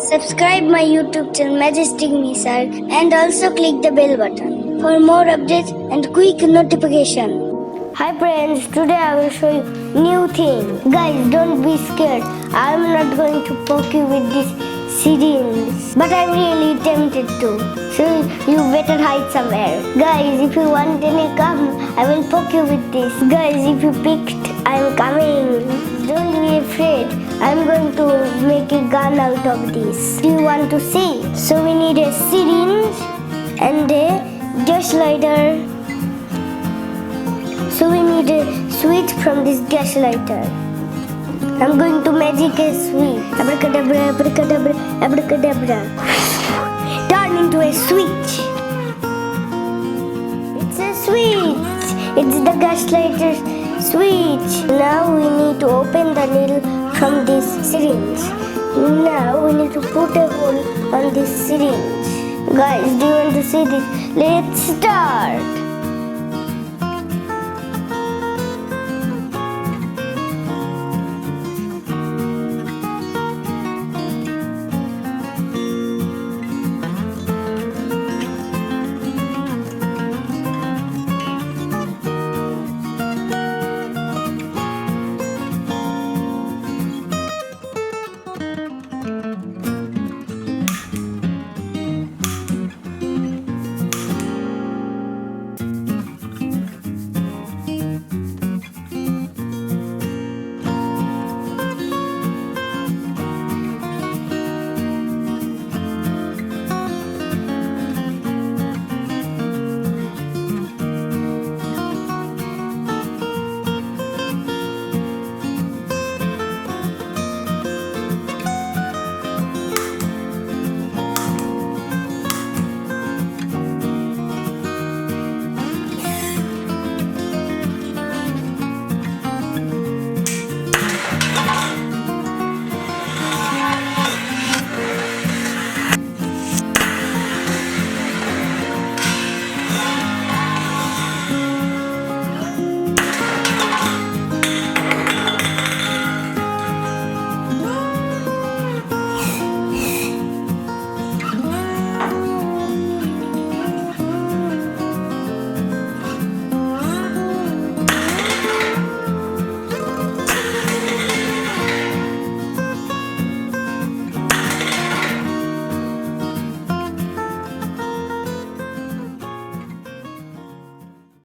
Subscribe my YouTube channel Majestic Nisarg and also click the bell button for more updates and quick notification. Hi friends, today I will show you new thing. Guys, don't be scared. I am not going to poke you with this syringe, but I'm really tempted to. So you better hide somewhere. Guys, if you want any come, I will poke you with this. Guys, if you picked, I'm coming. Don't be afraid. I'm going to make a gun out of this. Do you want to see? So we need a syringe and a gas lighter. So we need a switch from this gas lighter. I'm going to magic a switch. Abracadabra, abracadabra, abracadabra. Turn into a switch. It's a switch. It's the gas lighter switch. Now we need to open the needle from this syringe. Now we need to put a hole on this syringe. Guys, do you want to see this? Let's start.